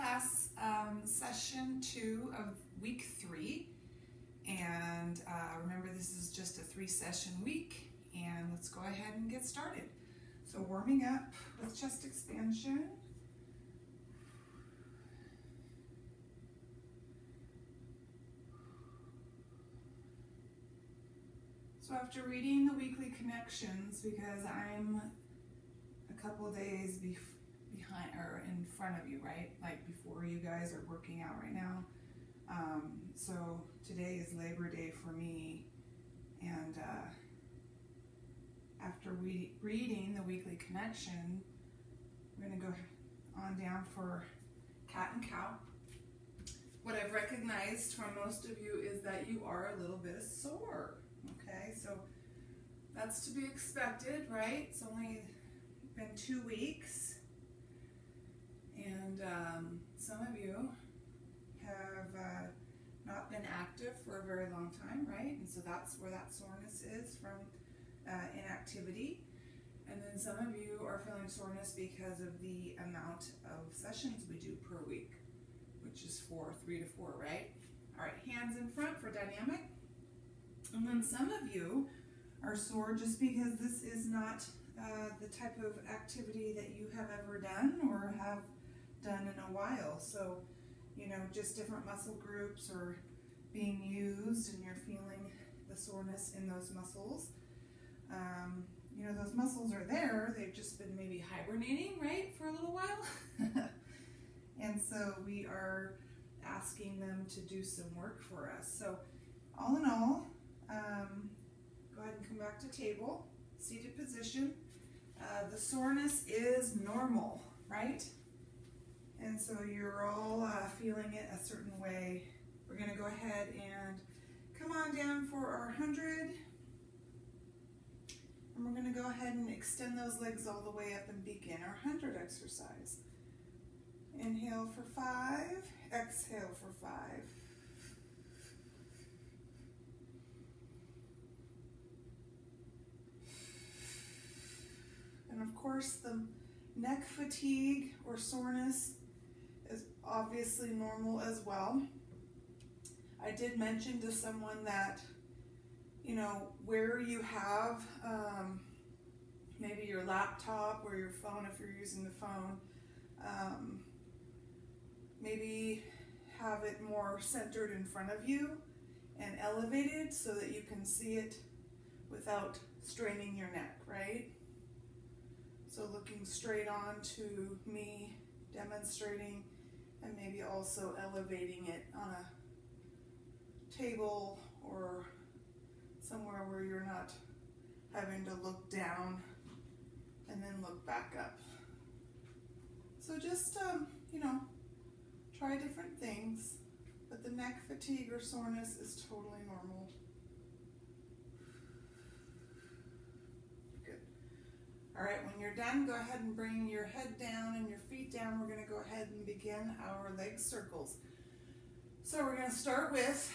class, session 2 of week 3. And remember, this is just a 3-session week. And let's go ahead and get started. So warming up with chest expansion. So after reading the weekly connections, because I'm a couple days behind or in front of you, right? Like before you guys are working out right now. So today is Labor Day for me, and after reading the weekly connection, we're going to go on down for cat and cow. What I've recognized from most of you is that you are a little bit sore. Okay, so that's to be expected, right? It's only been 2 weeks, and some of you have not been active for a very long time, right? And so that's where that soreness is from inactivity. And then some of you are feeling soreness because of the amount of sessions we do per week, which is 3 to 4, right? All right, hands in front for dynamic. And then some of you are sore just because this is not the type of activity that you have ever done or have done in a while. So, you know, just different muscle groups are being used and you're feeling the soreness in those muscles. You know, those muscles are there. They've just been maybe hibernating, right, for a little while. And so we are asking them to do some work for us. So all in all, go ahead and come back to table, seated position. The soreness is normal, right? And so you're all feeling it a certain way. We're going to go ahead and come on down for our 100. And we're going to go ahead and extend those legs all the way up and begin our 100 exercise. Inhale for 5, exhale for 5. And of course, the neck fatigue or soreness is obviously normal as well. I did mention to someone that, you know, where you have maybe your laptop or your phone, if you're using the phone, maybe have it more centered in front of you and elevated so that you can see it without straining your neck, right? So looking straight on to me, demonstrating, and maybe also elevating it on a table or somewhere where you're not having to look down and then look back up. So just, you know, try different things, but the neck fatigue or soreness is totally normal. Good. All right, when you're done, go ahead and bring your head down and your feet down. We're going to go ahead and begin our leg circles. So we're going to start with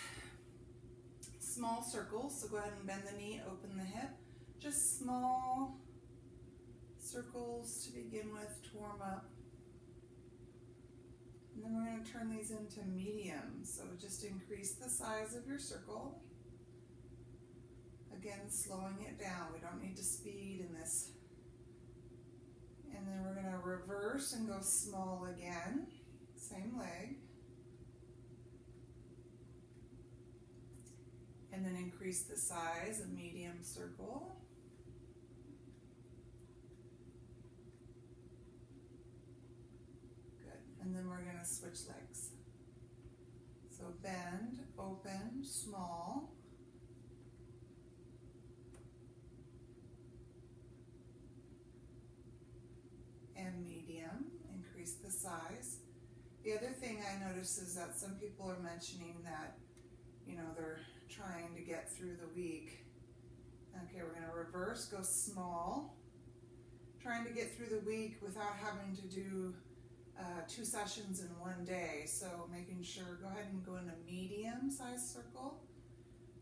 small circles. So go ahead and bend the knee, open the hip. Just small circles to begin with to warm up. And then we're going to turn these into medium. So just increase the size of your circle. Again, slowing it down. We don't need to speed in this. And then we're going to reverse and go small again. Same leg. And then increase the size, a medium circle. Good. And then we're going to switch legs. So bend, open, small. And medium, increase the size. The other thing I notice is that some people are mentioning that, you know, they're trying to get through the week. Okay, we're going to reverse, go small. Trying to get through the week without having to do 2 sessions in one day. So making sure, go ahead and go in a medium-sized circle.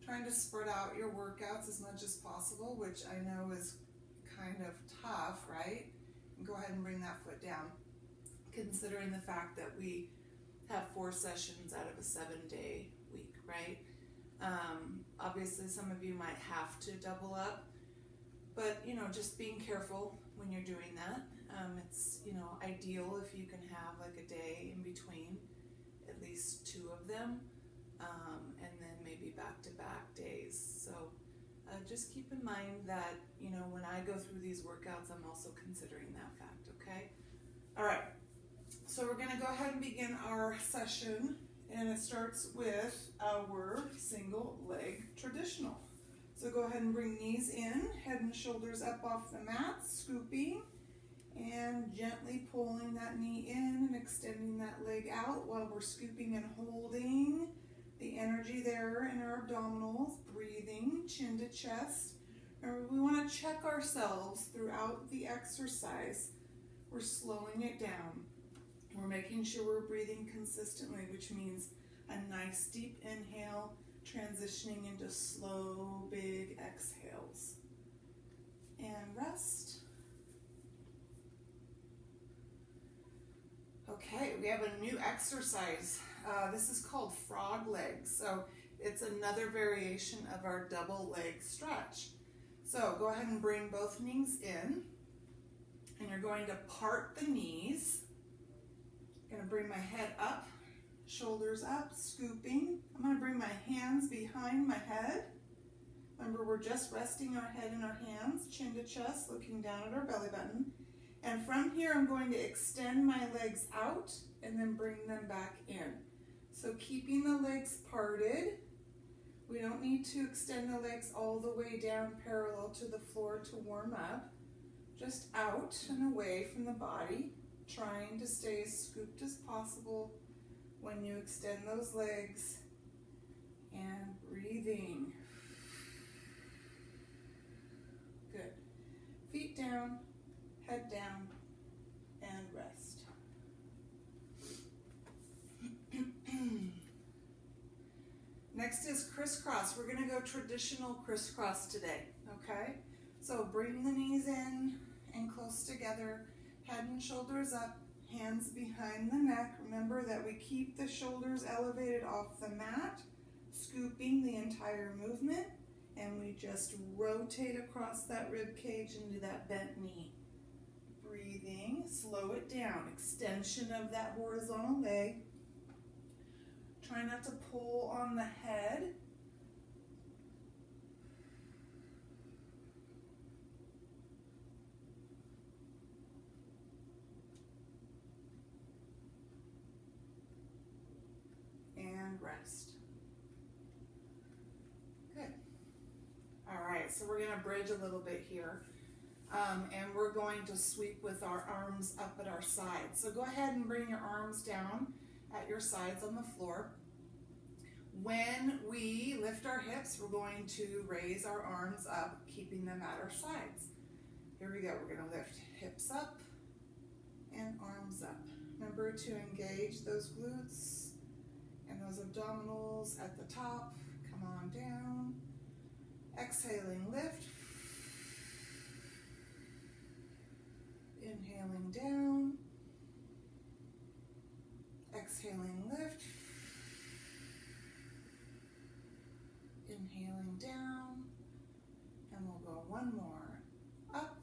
Trying to spread out your workouts as much as possible, which I know is kind of tough, right? And go ahead and bring that foot down, considering the fact that we have 4 sessions out of a 7-day week, right? Obviously some of you might have to double up, but just being careful when you're doing that. It's ideal if you can have like a day in between, at least 2 of them, and then maybe back-to-back days. So just keep in mind that when I go through these workouts, I'm also considering that fact. Okay. All right. So we're going to go ahead and begin our session, and it starts with our single leg traditional. So go ahead and bring knees in, head and shoulders up off the mat, scooping, and gently pulling that knee in and extending that leg out while we're scooping and holding the energy there in our abdominals, breathing chin to chest. And we want to check ourselves throughout the exercise. We're slowing it down. We're making sure we're breathing consistently, which means a nice deep inhale, transitioning into slow, big exhales. And rest. Okay, we have a new exercise. This is called frog legs. So it's another variation of our double leg stretch. So go ahead and bring both knees in, and you're going to part the knees. I'm going to bring my head up, shoulders up, scooping. I'm going to bring my hands behind my head. Remember, we're just resting our head in our hands, chin to chest, looking down at our belly button. And from here, I'm going to extend my legs out and then bring them back in. So keeping the legs parted. We don't need to extend the legs all the way down parallel to the floor to warm up. Just out and away from the body, trying to stay as scooped as possible when you extend those legs, and breathing. Good. Feet down, head down, and rest. Next is crisscross. We're going to go traditional crisscross today, okay? So bring the knees in and close together, head and shoulders up, hands behind the neck. Remember that we keep the shoulders elevated off the mat, scooping the entire movement, and we just rotate across that rib cage into that bent knee. Breathing, slow it down, extension of that horizontal leg. Try not to pull on the head. And rest. Good. All right, so we're going to bridge a little bit here. And we're going to sweep with our arms up at our sides. So go ahead and bring your arms down at your sides on the floor. When we lift our hips, we're going to raise our arms up, keeping them at our sides. Here we go. We're going to lift hips up and arms up. Remember to engage those glutes and those abdominals at the top. Come on down. Exhaling, lift. Inhaling down. Exhaling, lift. Inhaling down. And we'll go one more. Up.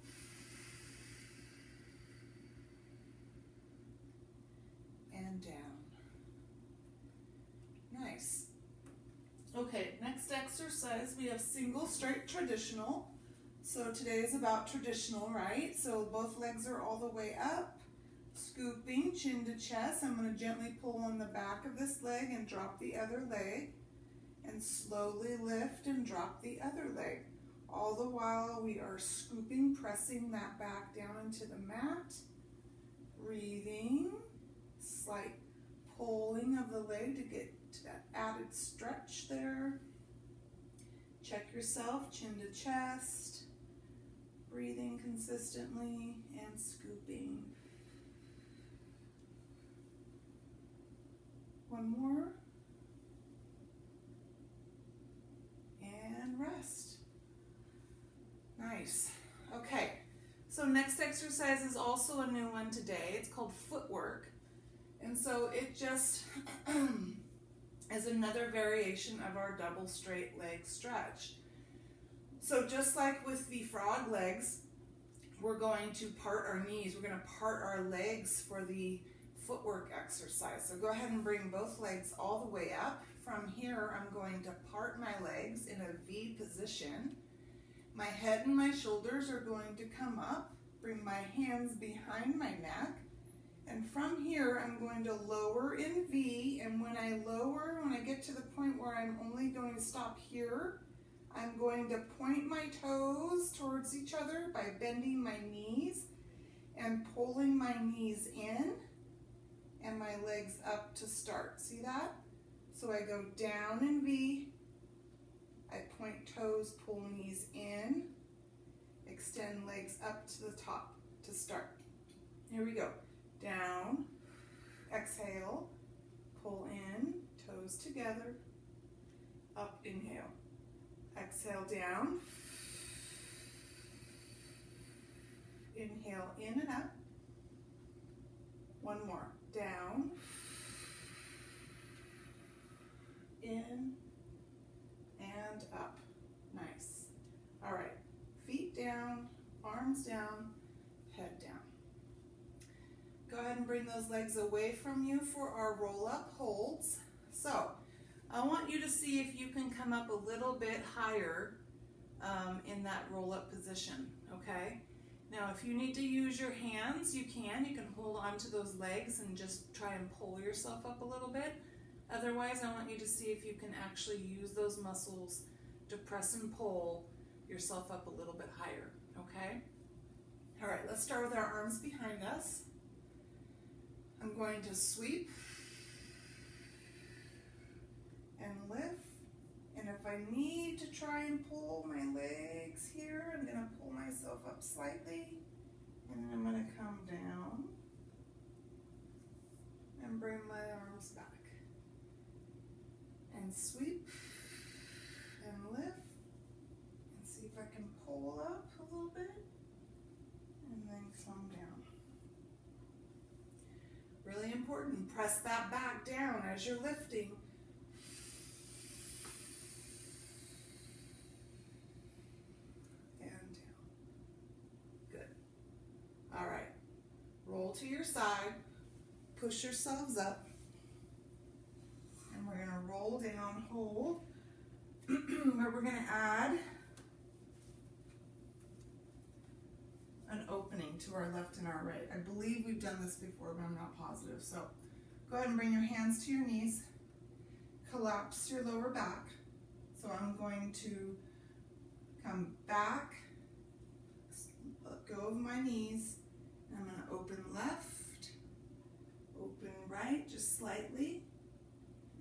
And down. Nice. Okay, next exercise, we have single straight traditional. So today is about traditional, right? So both legs are all the way up, scooping chin to chest. I'm going to gently pull on the back of this leg and drop the other leg, and slowly lift and drop the other leg. All the while we are scooping, pressing that back down into the mat, breathing, slight pulling of the leg to get to that added stretch there. Check yourself, chin to chest, breathing consistently and scooping. One more. And rest. Nice. Okay, so next exercise is also a new one today. It's called footwork. And so it just is another variation of our double straight leg stretch. So just like with the frog legs, we're going to part our knees. We're going to part our legs for the footwork exercise. So go ahead and bring both legs all the way up. From here, I'm going to part my legs in a V position. My head and my shoulders are going to come up. Bring my hands behind my neck. And from here, I'm going to lower in V. And when I lower, when I get to the point where I'm only going to stop here, I'm going to point my toes towards each other by bending my knees and pulling my knees in and my legs up to start. See that? So I go down in V, I point toes, pull knees in, extend legs up to the top to start. Here we go. Down, exhale, pull in, toes together, up, inhale. Exhale down, inhale in and up. One more, down, in, and up. Nice. All right, feet down, arms down, head down. Go ahead and bring those legs away from you for our roll-up holds. So, I want you to see if you can come up a little bit higher in that roll-up position, okay? Now, if you need to use your hands, you can. You can hold on to those legs and just try and pull yourself up a little bit. Otherwise, I want you to see if you can actually use those muscles to press and pull yourself up a little bit higher, okay? All right, let's start with our arms behind us. I'm going to sweep and lift, and if I need to try and pull my legs here, I'm going to pull myself up slightly, and then I'm going to come down and bring my arms back, and sweep and lift, and see if I can pull up a little bit, and then come down. Really important, press that back down as you're lifting. All right, roll to your side, push yourselves up, and we're gonna roll down, hold, where we're gonna add an opening to our left and our right. I believe we've done this before, but I'm not positive. So go ahead and bring your hands to your knees, collapse your lower back. So I'm going to come back, let go of my knees, and I'm going to open left, open right, just slightly,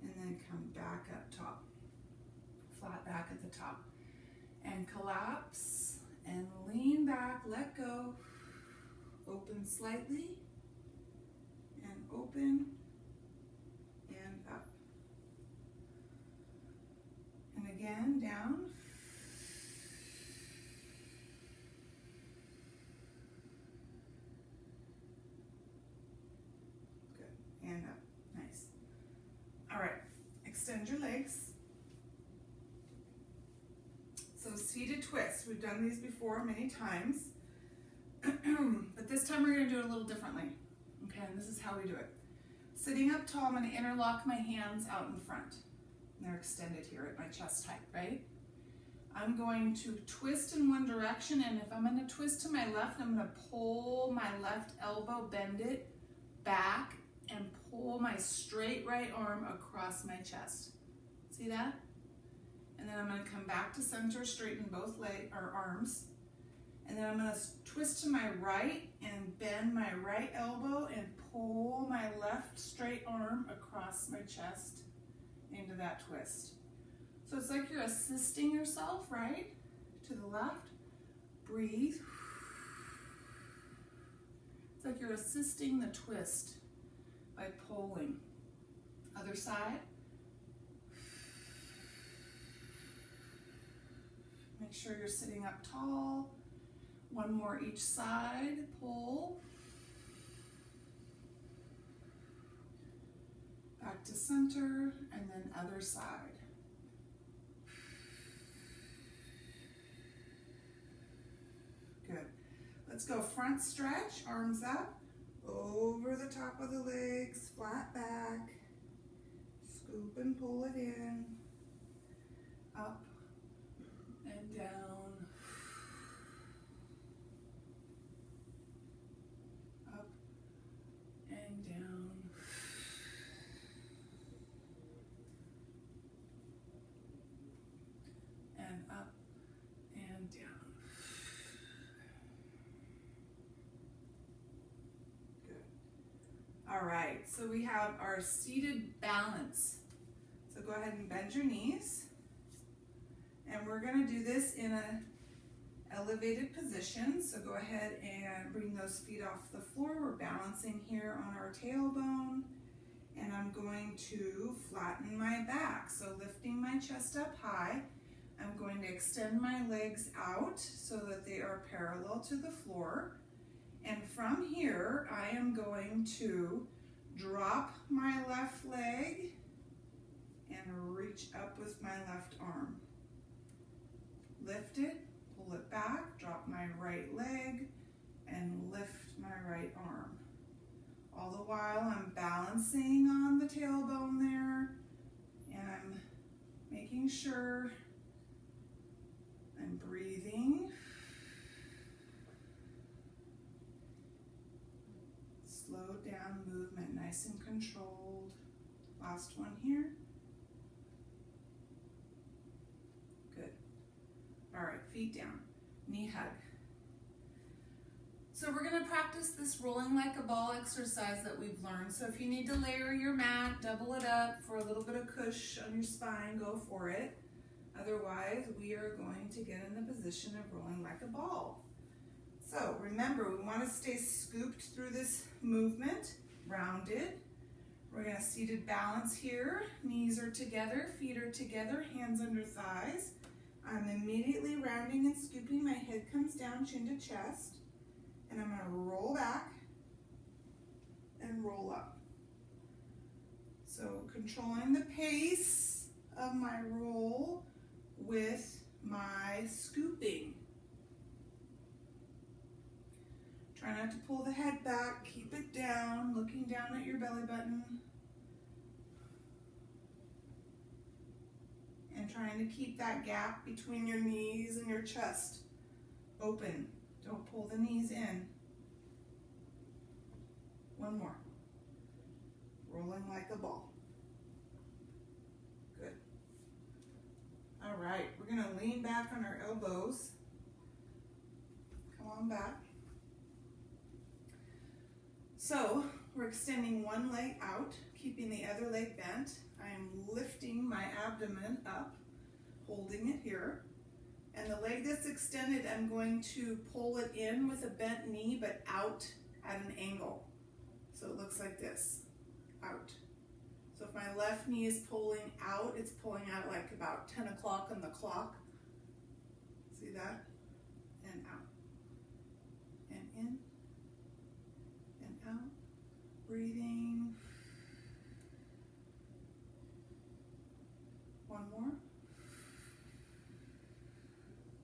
and then come back up top, flat back at the top, and collapse, and lean back, let go, open slightly, and open, and up. And again, down. Good, and up, nice. All right, extend your legs. So seated twist, we've done these before many times, but this time we're gonna do it a little differently, okay? And this is how we do it. Sitting up tall, I'm gonna interlock my hands out in front. And they're extended here at my chest height, right? I'm going to twist in one direction, and if I'm gonna twist to my left, I'm gonna pull my left elbow, bend it back, and pull my straight right arm across my chest. See that? And then I'm going to come back to center, straighten both arms. And then I'm going to twist to my right and bend my right elbow and pull my left straight arm across my chest into that twist. So it's like you're assisting yourself, right? To the left. Breathe. It's like you're assisting the twist by pulling. Other side. Make sure you're sitting up tall. One more each side, pull. back to center, and then other side. Good. Let's go front stretch, arms up, over the top of the legs, flat back, scoop and pull it in, up and down, up and down, and up and down. All right, so we have our seated balance. So go ahead and bend your knees. And we're gonna do this in an elevated position. So go ahead and bring those feet off the floor. We're balancing here on our tailbone. And I'm going to flatten my back. So lifting my chest up high, I'm going to extend my legs out so that they are parallel to the floor. And from here, I am going to drop my left leg and reach up with my left arm. Lift it, pull it back, drop my right leg, and lift my right arm. All the while I'm balancing on the tailbone there, and I'm making sure I'm breathing. Slow down movement, nice and controlled. Last one here. Good. All right, feet down, knee hug. So we're gonna practice this rolling like a ball exercise that we've learned. So if you need to layer your mat, double it up for a little bit of cush on your spine, go for it. Otherwise, we are going to get in the position of rolling like a ball. So remember, we want to stay scooped through this movement, rounded. We're going to seated balance here. Knees are together, feet are together, hands under thighs. I'm immediately rounding and scooping. My head comes down, chin to chest. And I'm going to roll back and roll up. So controlling the pace of my roll with my scooping. Try not to pull the head back, keep it down, looking down at your belly button. And trying to keep that gap between your knees and your chest open. Don't pull the knees in. One more. Rolling like a ball. Good. All right, we're gonna lean back on our elbows. Come on back. So we're extending one leg out, keeping the other leg bent. I am lifting my abdomen up, holding it here. And the leg that's extended, I'm going to pull it in with a bent knee, but out at an angle. So it looks like this, out. So if my left knee is pulling out, it's pulling out like about 10 o'clock on the clock. See that? And out. And in. And out. Breathing. One more.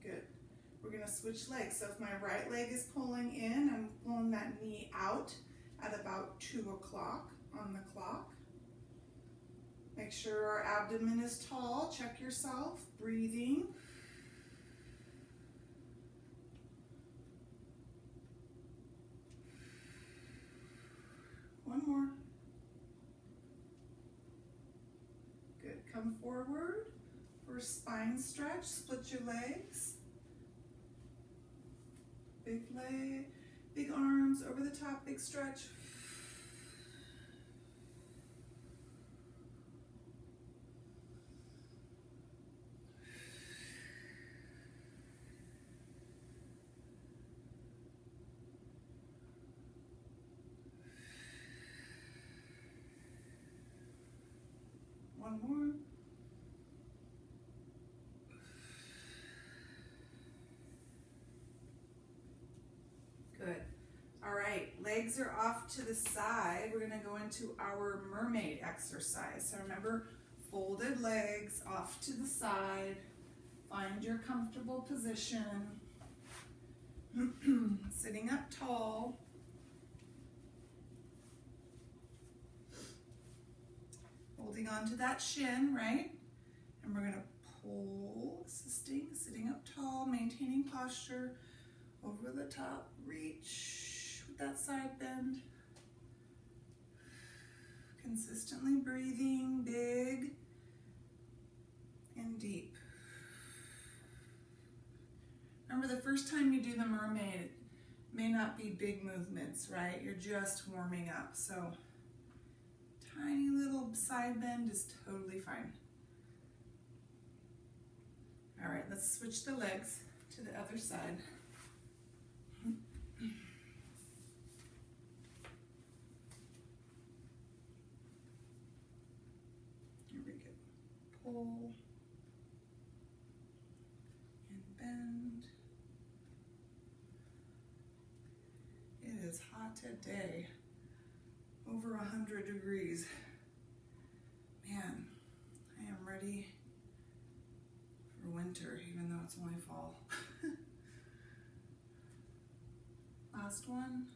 Good. We're going to switch legs. So if my right leg is pulling in, I'm pulling that knee out at about 2 o'clock on the clock. Make sure our abdomen is tall. Check yourself. Breathing. One more. Good. Come forward for spine stretch. Split your legs. Big leg, big arms over the top, big stretch. One more. Good. All right, leg legs are off to the side, we're gonna go into our mermaid exercise. So remember, folded legs off to the side. Find your comfortable position. Sitting up tall. Holding on to that shin, right? And we're gonna pull, assisting, sitting up tall, maintaining posture. Over the top, reach with that side bend. Consistently breathing, big and deep. Remember, the first time you do the mermaid, it may not be big movements, right? You're just warming up. So tiny little side bend is totally fine. All right, let's switch the legs to the other side. Here we go. Pull and bend. It is hot today. Over 100 degrees. Man, I am ready for winter, even though it's only fall. Last one.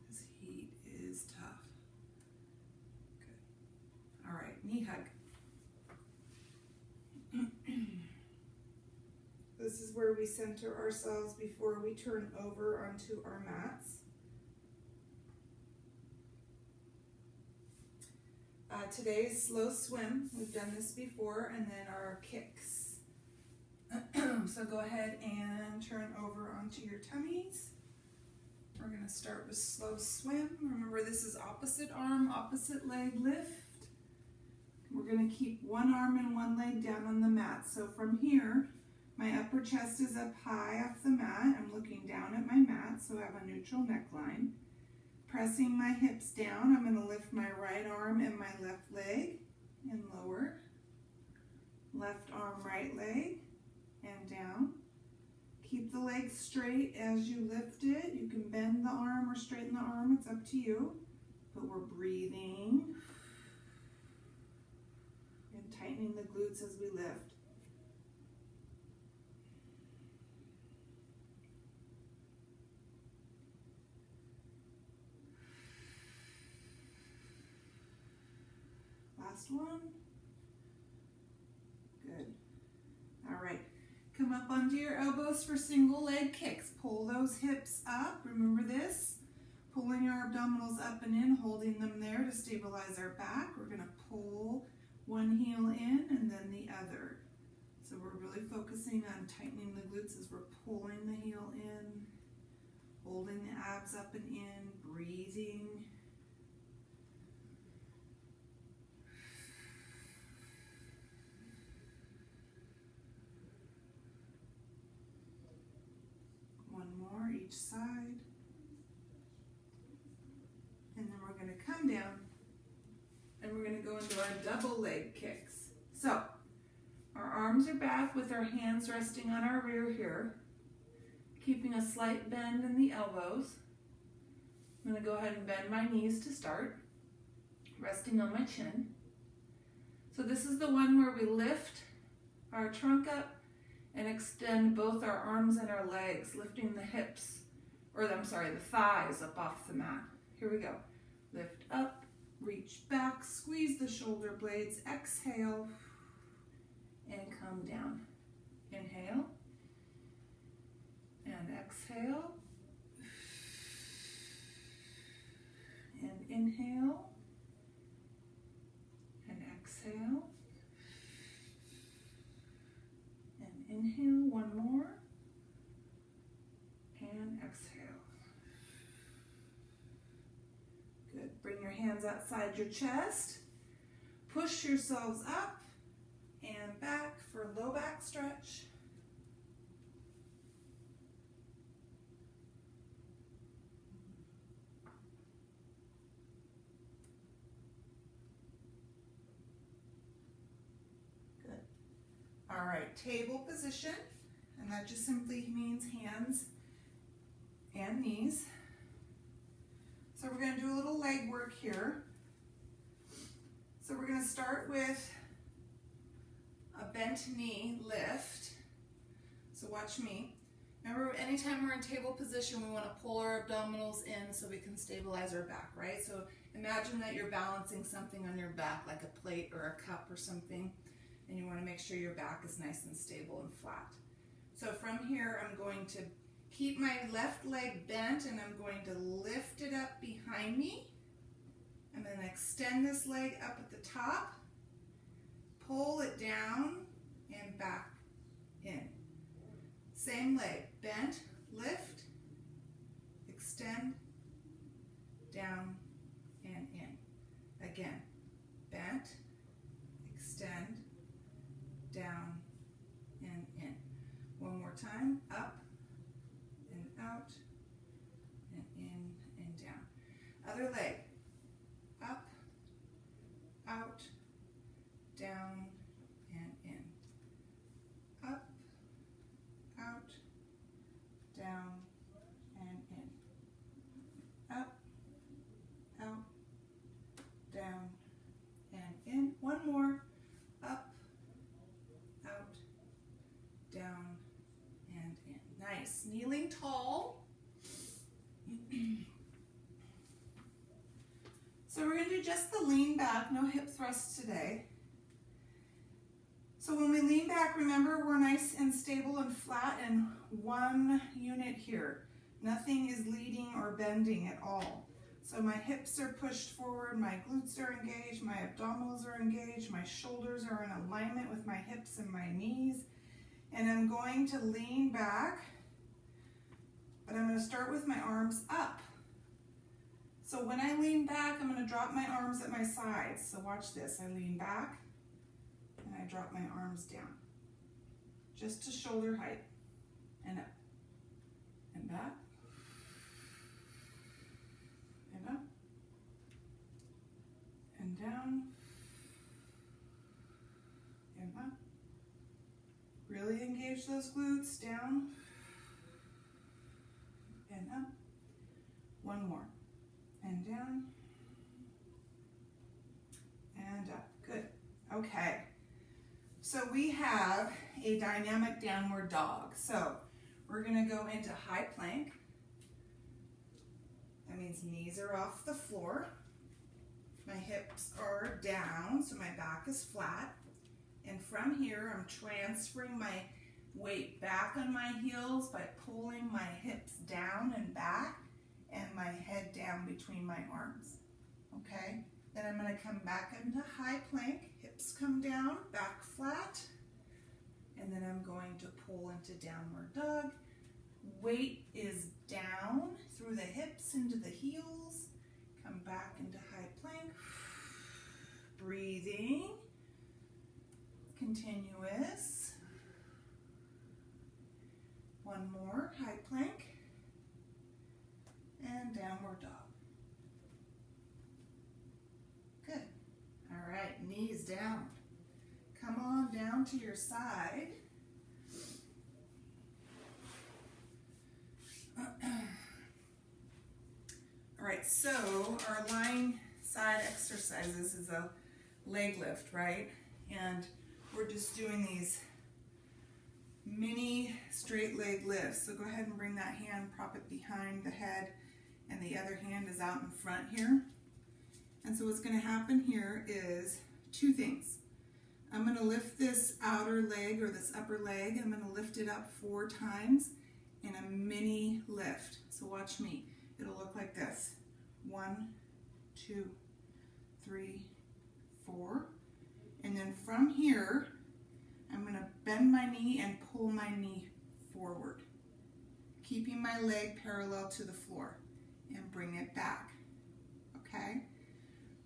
This heat is tough. Good. All right, knee hug. This is where we center ourselves before we turn over onto our mats. Today's slow swim. We've done this before, and then our kicks. So go ahead and turn over onto your tummies. We're going to start with slow swim. Remember, this is opposite arm, opposite leg lift. We're going to keep one arm and one leg down on the mat. So from here, my upper chest is up high off the mat. I'm looking down at my mat, so I have a neutral neckline. Pressing my hips down, I'm going to lift my right arm and my left leg and lower. Left arm, right leg, and down. Keep the leg straight as you lift it. You can bend the arm or straighten the arm, it's up to you. But we're breathing and tightening the glutes as we lift. Last one. Good. All right. Come up onto your elbows for single leg kicks. Pull those hips up. Remember this? Pulling our abdominals up and in, holding them there to stabilize our back. We're going to pull one heel in and then the other. So we're really focusing on tightening the glutes as we're pulling the heel in, holding the abs up and in, breathing. Each side, and then we're going to come down and we're going to go into our double leg kicks. So our arms are back with our hands resting on our rear here, keeping a slight bend in the elbows. I'm going to go ahead and bend my knees to start, resting on my chin. So this is the one where we lift our trunk up and extend both our arms and our legs, lifting the hips, or I'm sorry, the thighs up off the mat. Here we go. Lift up, reach back, squeeze the shoulder blades, exhale, and come down. Inhale, and exhale, and inhale, and exhale, inhale, one more, and exhale. Good. Bring your hands outside your chest. Push yourselves up and back for low back stretch. All right, table position, and that just simply means hands and knees So we're going to do a little leg work here. So we're going to start with a bent knee lift. So watch me. Remember, anytime we're in table position, we want to pull our abdominals in so we can stabilize our back, right? So imagine that you're balancing something on your back, like a plate or a cup or something, and you want to make sure your back is nice and stable and flat. So from here, I'm going to keep my left leg bent, and I'm going to lift it up behind me. I'm going to extend this leg up at the top, pull it down, and back in. Same leg, bent, lift, extend, down, and in. Again, bent, extend, down, and in. One more time, up, and out, and in, and down. Other leg, up, out, down, and in. Up, out, down, and in. Up, out, down, and in. One more. Up, out, down, and in. Nice. Kneeling tall. So we're going to do just the lean back, no hip thrusts today. So when we lean back, remember, we're nice and stable and flat in one unit here. Nothing is leading or bending at all. So my hips are pushed forward, my glutes are engaged, my abdominals are engaged, my shoulders are in alignment with my hips and my knees. And I'm going to lean back, but I'm going to start with my arms up. So when I lean back, I'm going to drop my arms at my sides. So watch this. I lean back, and I drop my arms down, just to shoulder height, and up, and back, and up, and down, and up. Really engage those glutes, down, and up. One more, and down, and up. Good. Okay. So we have a dynamic downward dog. So we're going to go into high plank. That means knees are off the floor. My hips are down, so my back is flat. And from here, I'm transferring my weight back on my heels by pulling my hips down and back and my head down between my arms. Okay? Then I'm going to come back into high plank, hips come down, back flat, and then I'm going to pull into downward dog. Weight is down through the hips into the heels, come back into high plank, breathing, continuous. One more, high plank, and downward dog. Good. All right, knees down. Come on down to your side. All right, so our lying side exercises is a leg lift, right? And we're just doing these mini straight leg lifts. So go ahead and bring that hand, prop it behind the head, and the other hand is out in front here. And so what's going to happen here is two things. I'm going to lift this outer leg or this upper leg. I'm going to lift it up 4 times in a mini lift. So watch me. It'll look like this. 1, 2, 3, 4. And then from here, I'm going to bend my knee and pull my knee forward, keeping my leg parallel to the floor, and bring it back. Okay?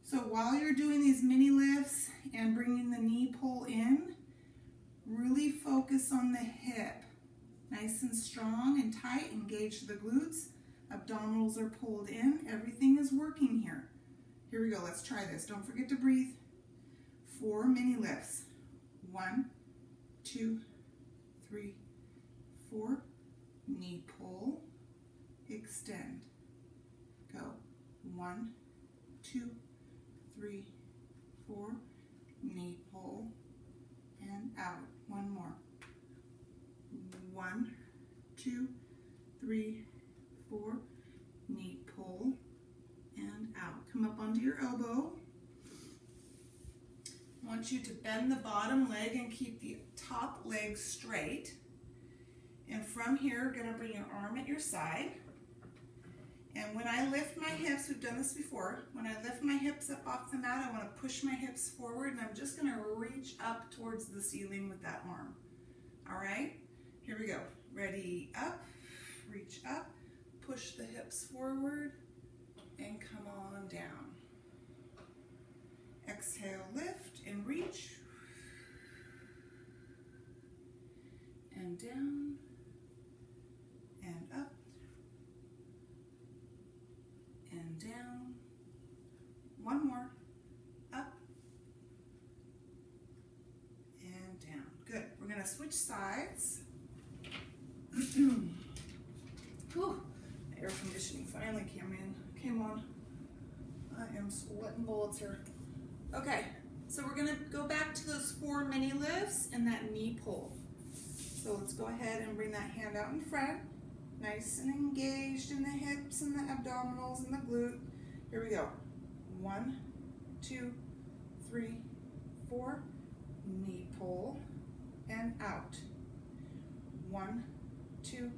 So while you're doing these mini lifts and bringing the knee pull in, really focus on the hip. Nice and strong and tight, engage the glutes. Abdominals are pulled in. Everything is working here. Here we go, let's try this. Don't forget to breathe. 4 mini lifts. 1, 2, 3, 4. Knee pull, extend. Go. 1, 2, 3, 4, knee pull, and out. One more. 1, 2, 3, 4, knee pull, and out. Come up onto your elbow. I want you to bend the bottom leg and keep the top leg straight. And from here, you're going to bring your arm at your side. And when I lift my hips, we've done this before, when I lift my hips up off the mat, I want to push my hips forward, and I'm just going to reach up towards the ceiling with that arm. All right? Here we go. Ready? Up, reach up, push the hips forward, and come on down. Exhale, lift and reach. And down, and up, and down. One more. Up, and down. Good. We're going to switch sides. Whew. The air conditioning finally came on. I am sweating bullets here. Okay, so we're going to go back to those 4 mini lifts and that knee pull. So let's go ahead and bring that hand out in front. Nice and engaged in the hips and the abdominals and the glute. Here we go. 1, 2, 3, 4. Knee pull and out. 1, 2,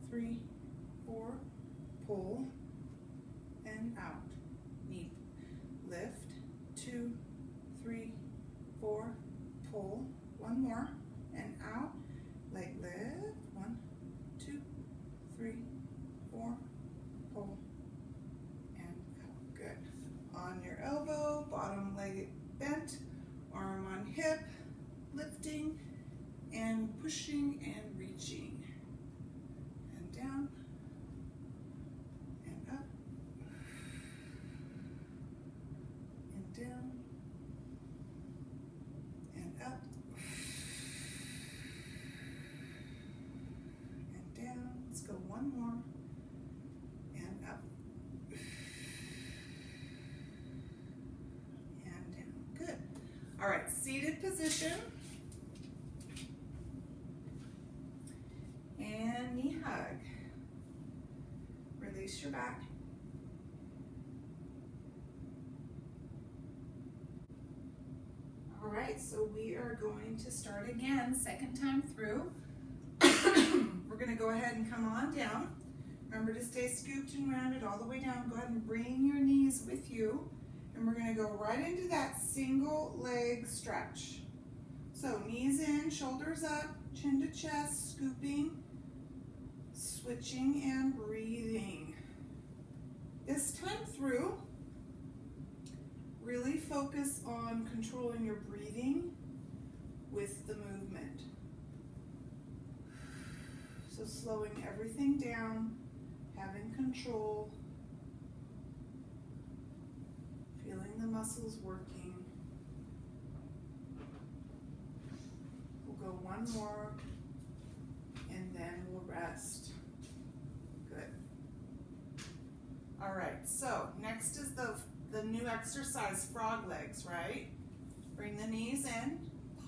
3, 4. Pull and out. Knee lift. 2, 3, 4. Pull. One more and out. Leg lift. 1, 2, 3, 4. Pull and out. Good. On your elbow, bottom leg bent, arm on hip, lifting and pushing and reaching. And down and up and down and up and down. Let's go one more and up and down. Good. All right, seated position. And knee hug. Release your back. All right, so we are going to start again, second time through. We're going to go ahead and come on down. Remember to stay scooped and rounded all the way down. Go ahead and bring your knees with you. And we're going to go right into that single leg stretch. So knees in, shoulders up, chin to chest, scooping, switching and breathing. This time through, really focus on controlling your breathing with the movement. So slowing everything down, having control, feeling the muscles working. We'll go one more and then we'll rest. Good. All right, so next is the new exercise, frog legs, right? Bring the knees in,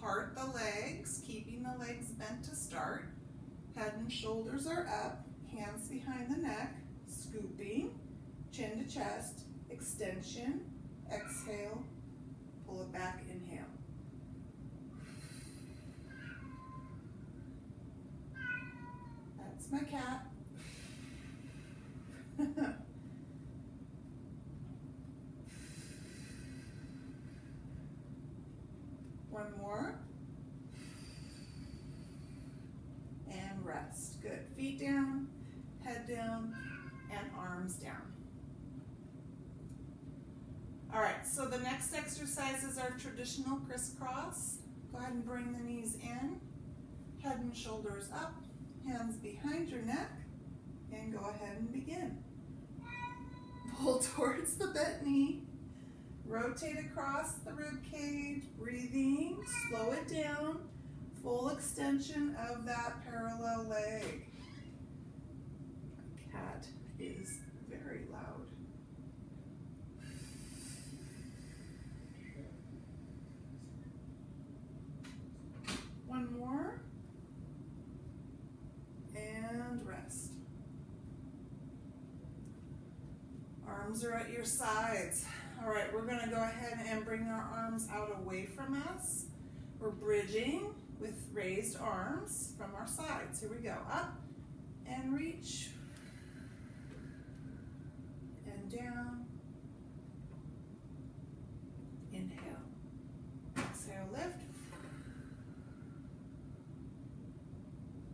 part the legs, keeping the legs bent to start. Head and shoulders are up, hands behind the neck, scooping, chin to chest, extension, exhale, pull it back, inhale. That's my cat. One more. And rest. Good. Feet down, head down, and arms down. All right, so the next exercise is our traditional crisscross. Go ahead and bring the knees in, head and shoulders up, hands behind your neck, and go ahead and begin. Pull towards the bent knee, rotate across the rib cage, breathing, slow it down, full extension of that parallel leg. My cat is very loud. Arms are at your sides. All right, we're gonna go ahead and bring our arms out away from us. We're bridging with raised arms from our sides. Here we go, up and reach, and down, inhale, exhale, lift,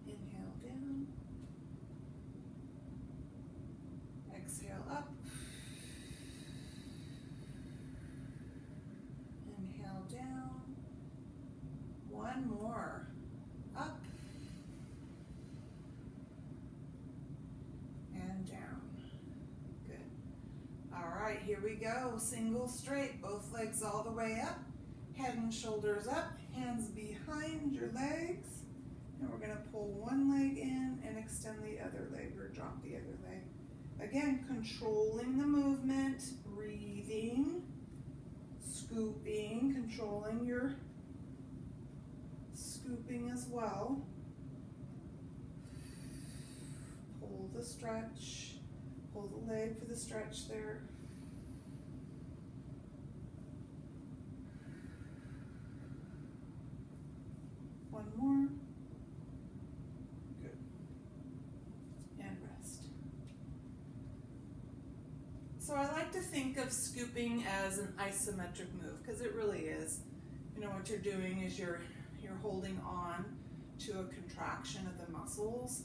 inhale, down, exhale, up, inhale, down, one more, up, and down, good. All right, here we go, single straight, both legs all the way up, head and shoulders up, hands behind your legs, and we're gonna pull one leg in and extend the other leg, or drop the other leg. Again, controlling the movement, breathing, scooping, controlling your scooping as well. Pull the stretch, pull the leg for the stretch there. One more. Good. And rest. So I like to think of scooping as an isometric move, because it really is. You know, what you're doing is you're holding on to a contraction of the muscles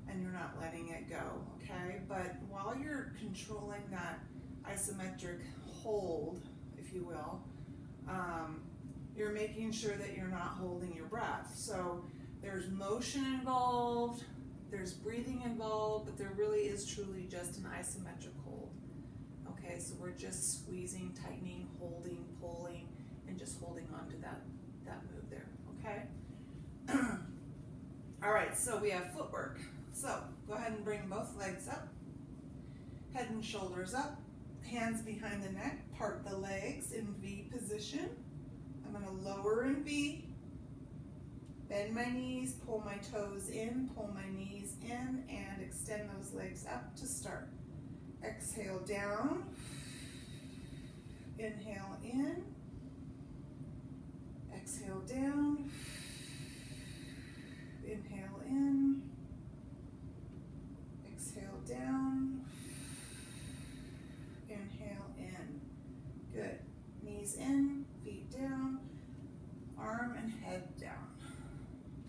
and you're not letting it go, okay? But while you're controlling that isometric hold, if you will, you're making sure that you're not holding your breath. So there's motion involved, there's breathing involved, but there really is truly just an isometric hold. Okay, so we're just squeezing, tightening, holding, pulling, and just holding on to that move there, okay? All right, so we have footwork. So go ahead and bring both legs up, head and shoulders up, hands behind the neck, part the legs in V position. I'm gonna lower in V, bend my knees, pull my toes in, pull my knees in, and extend those legs up to start. Exhale down, inhale in, exhale down, inhale in, exhale down, inhale in. Good. Knees in, feet down, arm and head down.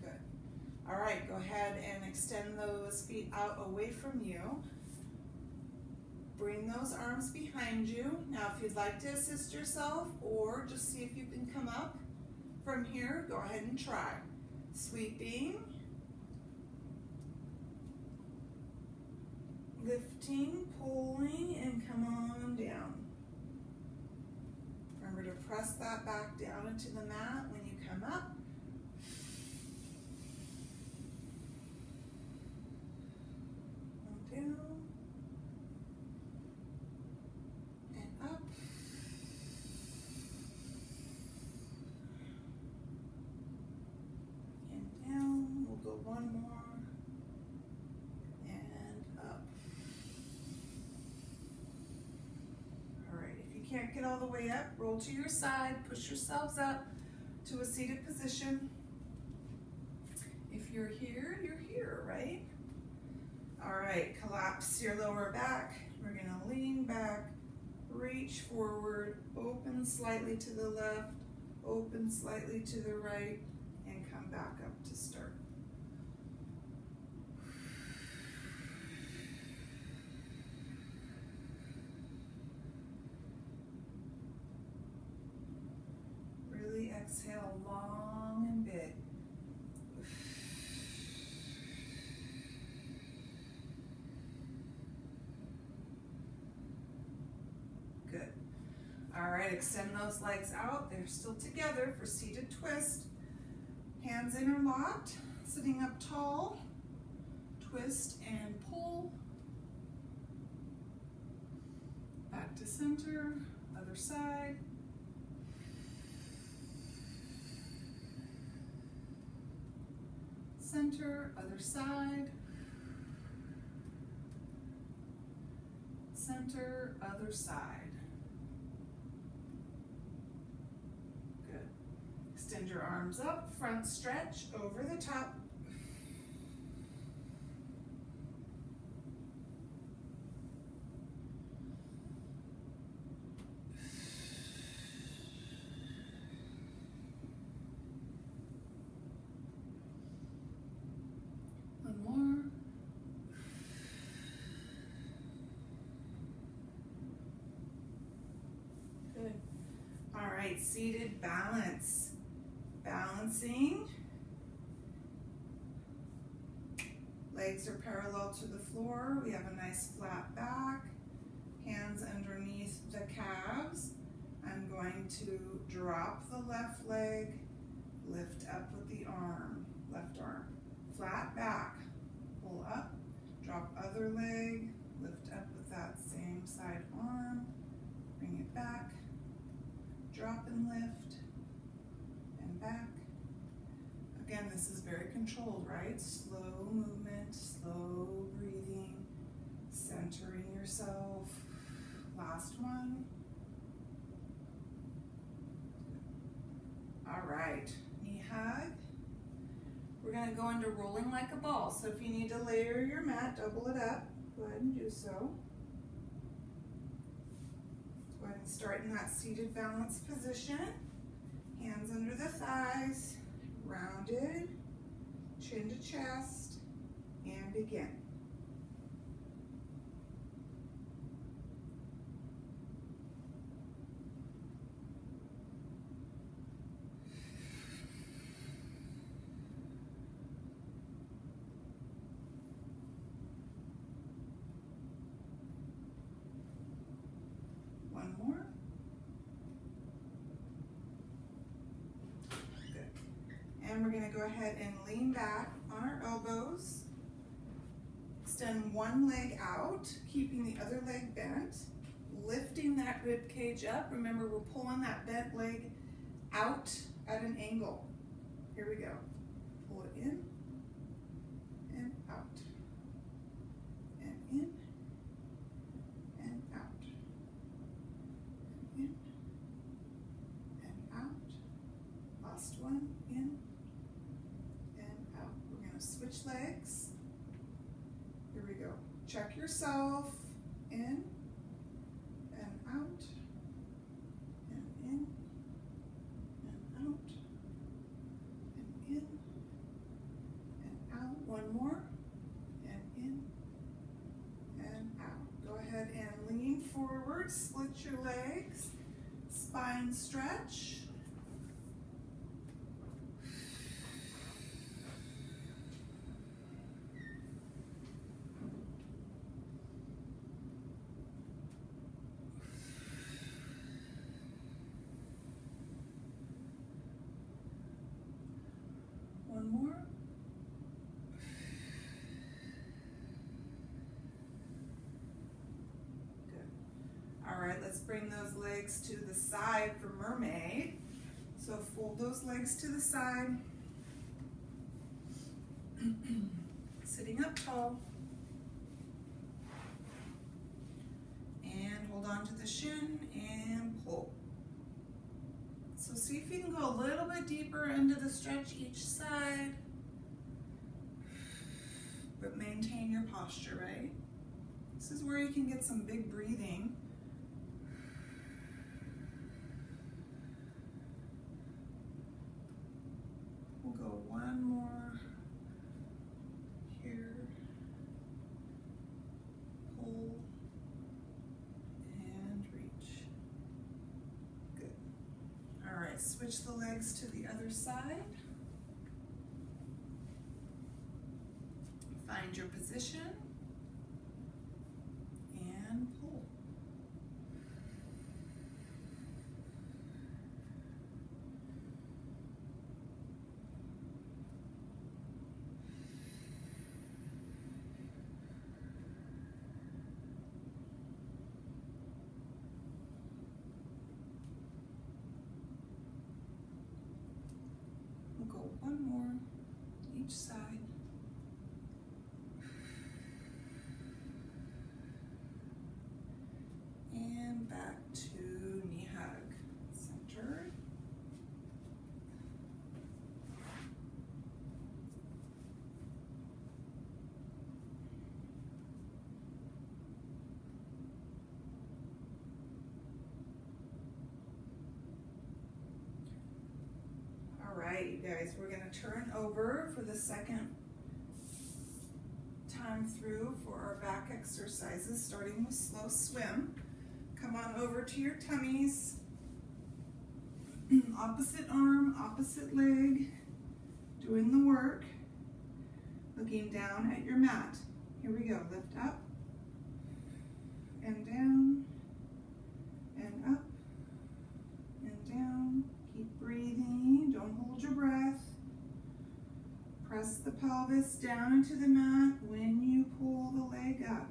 Good. All right, go ahead and extend those feet out away from you. Bring those arms behind you. Now, if you'd like to assist yourself or just see if you can come up from here, go ahead and try. Sweeping, lifting, pulling, and come on down. Remember to press that back down into the mat when you come up. And down. And up. And down. We'll go one more. Can't get all the way up, roll to your side, push yourselves up to a seated position. If you're here, right? All right, collapse your lower back. We're gonna lean back, reach forward, open slightly to the left, open slightly to the right, and come back up to start. Exhale long and big. Good. All right, extend those legs out. They're still together for seated twist. Hands interlocked, sitting up tall. Twist and pull. Back to center, other side. Center, other side, center, other side. Good. Extend your arms up, front stretch, over the top. One more. Good. All right, seated balance. Balancing. Legs are parallel to the floor. We have a nice flat back. Hands underneath the calves. I'm going to drop the left leg, lift up with the arm, left arm. Flat back, pull up, drop other leg, lift up with that same side arm, bring it back, drop and lift, and back. Again, this is very controlled, right? Slow movement, slow breathing, centering yourself. Last one. All right, knee hug. We're gonna go into rolling like a ball. So if you need to layer your mat, double it up, go ahead and do so. Go ahead and start in that seated balance position. Hands under the thighs, rounded, chin to chest, and begin. One more. Good. And we're going to go ahead and lean back on our elbows. Extend one leg out, keeping the other leg bent. Lifting that rib cage up. Remember, we're pulling that bent leg out at an angle. Here we go. Pull it in and out. And in and out. In and out. Last one, in and out. We're going to switch legs. Here we go. Check yourself. In and out. And in and out. And in and out. One more. And in and out. Go ahead and lean forward. Split your legs. Spine stretch. One more. Good. All right, let's bring those legs to the side for mermaid. So fold those legs to the side. Sitting up tall. And hold on to the shin and pull. So see if you can go a little bit deeper into the stretch each side, but maintain your posture, right? This is where you can get some big breathing. We'll go one more here, pull, and reach. Good. All right, switch the legs to the other side. Find your position and pull. We'll go one more each side. you guys, we're going to turn over for the second time through for our back exercises, starting with slow swim. Come on over to your tummies. Opposite arm, opposite leg, doing the work. Looking down at your mat. Here we go. Lift up and down and up and down. Keep breathing. Don't hold your breath. Press the pelvis down into the mat when you pull the leg up.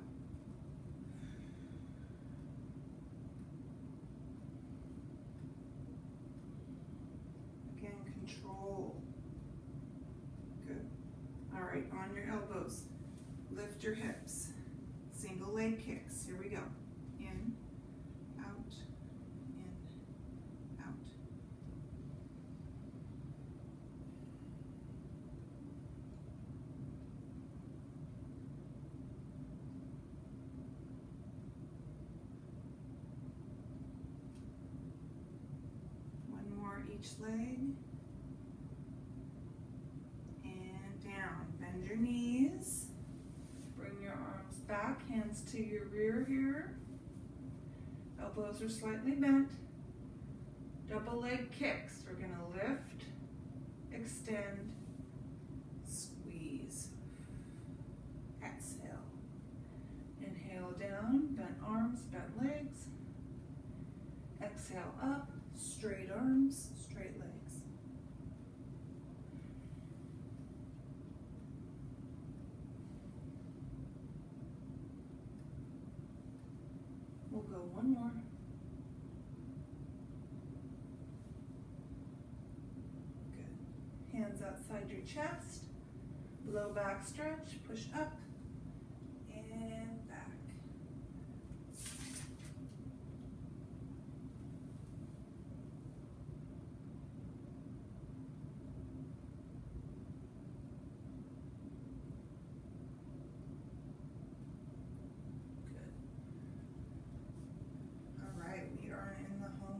Again, control. Good. All right, on your elbows. Lift your hips. Single leg kicks. Here we go. In, out, in, out. Each leg, and down. Bend your knees, bring your arms back, hands to your rear here, elbows are slightly bent. Double leg kicks. We're going to lift, extend, squeeze, exhale, inhale down, bent arms, bent legs, exhale up, straight arms, straight legs. We'll go one more. Good. Hands outside your chest, low back stretch, push up and back.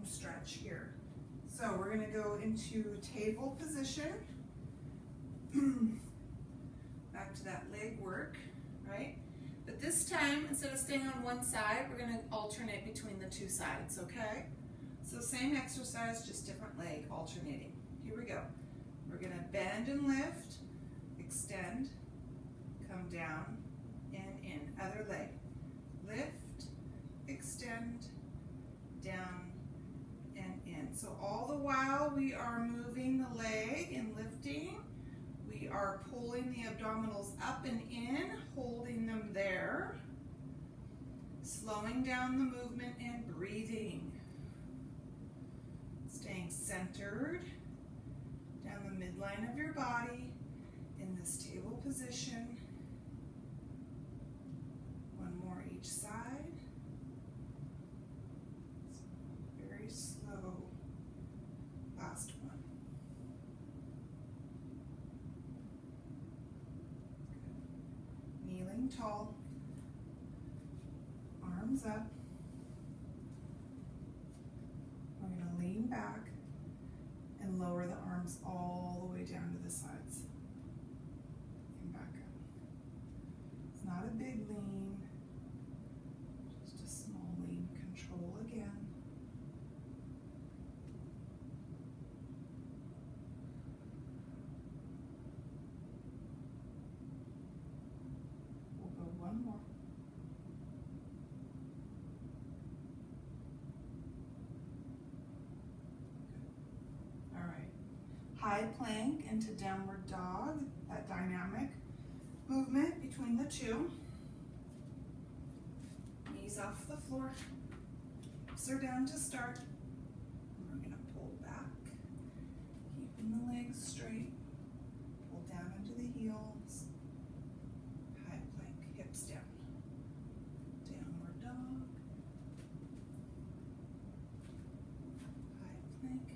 Stretch here. So we're going to go into table position. Back to that leg work, right? But this time, instead of staying on one side, we're going to alternate between the two sides, okay? So same exercise, just different leg alternating. Here we go. We're going to bend and lift, extend, come down, and in. Other leg. Lift, extend, down, and in. So all the while we are moving the leg and lifting, we are pulling the abdominals up and in, holding them there, slowing down the movement and breathing. Staying centered down the midline of your body in this table position. One more each side. Very slow. Last one. Good. Kneeling tall. Arms up. We're going to lean back and lower the arms all the way down to the sides. And back up. It's not a big lean, just a small lean. Control again. We'll go one more. High plank into downward dog, that dynamic movement between the two. Knees off the floor, hips are down to start. And we're going to pull back, keeping the legs straight, pull down into the heels, high plank, hips down, downward dog, high plank,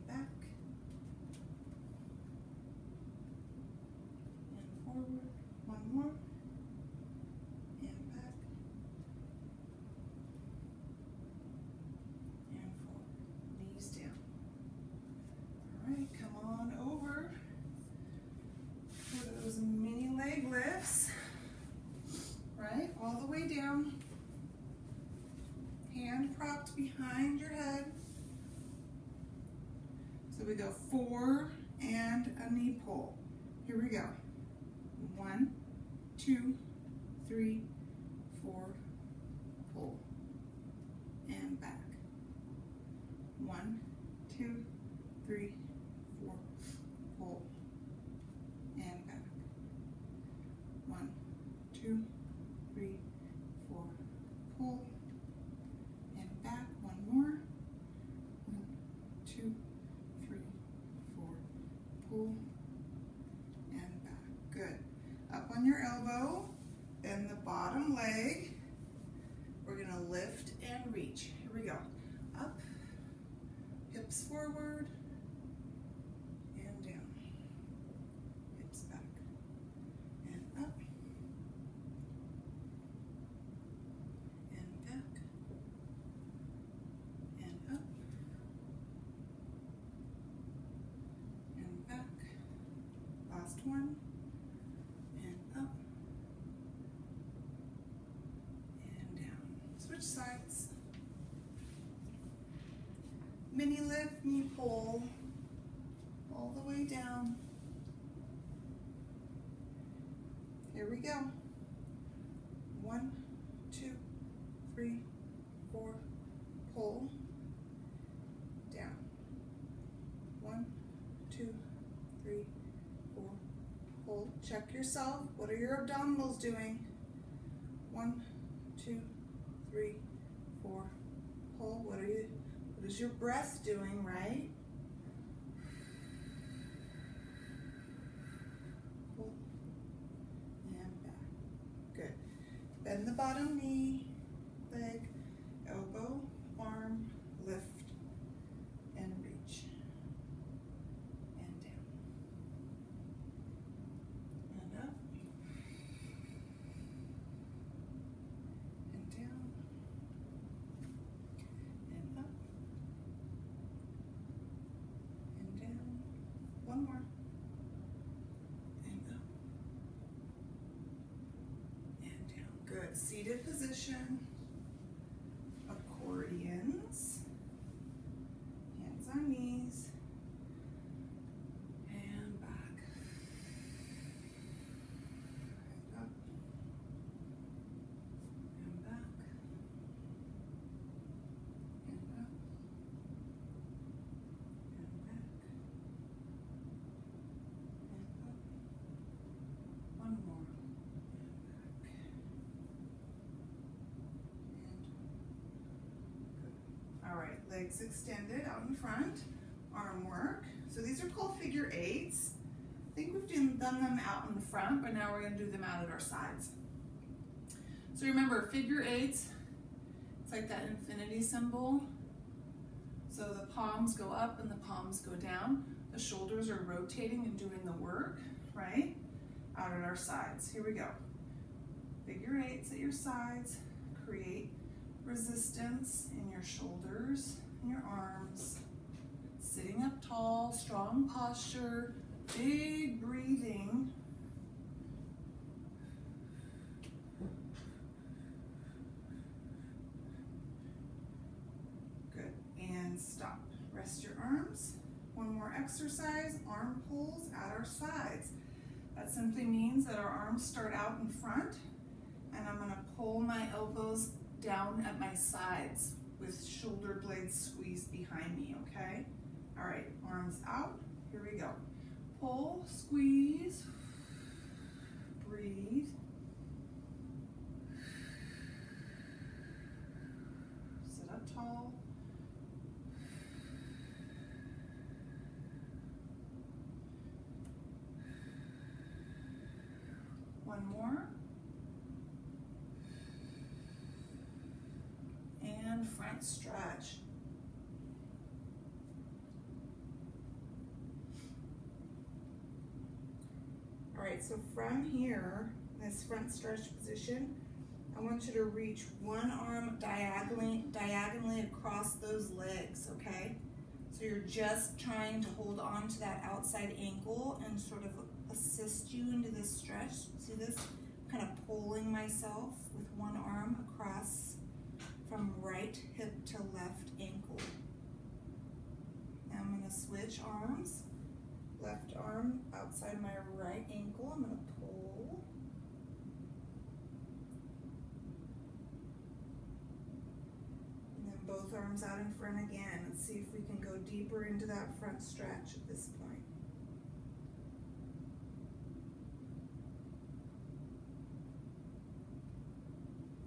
back and forward, one more, and back and forward, knees down. propped behind your head. So we go 4 and a knee pull. Here we go. 1, 2, 3, 4, pull, and back. 1, 2, 3, 4, pull, and back. 1, 2, 3, 4, pull, and back. One more. 1, 2, 3, 4, pull, and back. Good. Up on your elbow, bend the bottom leg. We're gonna lift and reach. Here we go. Up, hips forward, and down. Hips back, and up, and back, and up, and back. Last one, and up, and down. Switch sides. Mini lift, knee pull, all the way down. Here we go. 1, 2, 3, 4, pull, down. 1, 2, 3, 4, pull. Check yourself. What are your abdominals doing? 1, 2, 3, 4, pull. What is your breath doing, right? Pull and back. Good. Bend the bottom knee, leg, elbow, arm, lift, and reach. And down. And up. And down. And up. And down. One more. And up. And down. Good. Seated position. Accordions. Hands on knees. And back. And up. And back. And up. And back. And up. One more. And back. And good. All right, legs extended out in front, arm work. So these are called figure eights. I think we've done them out in the front, but now we're going to do them out at our sides. So remember, figure eights, it's like that infinity symbol. So the palms go up and the palms go down. The shoulders are rotating and doing the work, right? Out at our sides. Here we go. Figure eights at your sides. Create resistance in your shoulders and your arms. Sitting up tall, strong posture, big breathing. Good. And stop. Rest your arms. One more exercise, arm pulls at our sides. That simply means that our arms start out in front, and I'm going to pull my elbows down at my sides with shoulder blades squeezed behind me, okay? All right, arms out. Here we go. Pull, squeeze, breathe. Sit up tall. One more. And front stretch. All right, so from here, this front stretch position, I want you to reach one arm diagonally across those legs, okay? So you're just trying to hold on to that outside ankle and sort of assist you into this stretch. See this? I'm kind of pulling myself with one arm across from right hip to left ankle. Now I'm going to switch arms. Left arm outside my right ankle. I'm going to pull. And then both arms out in front again. Let's see if we can go deeper into that front stretch at this point.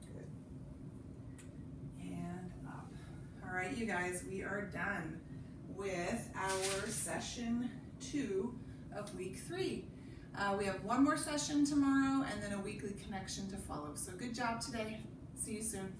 Good. And up. All right, you guys, we are done with our session 2 of week 3. We have one more session tomorrow and then a weekly connection to follow. So good job today. See you soon.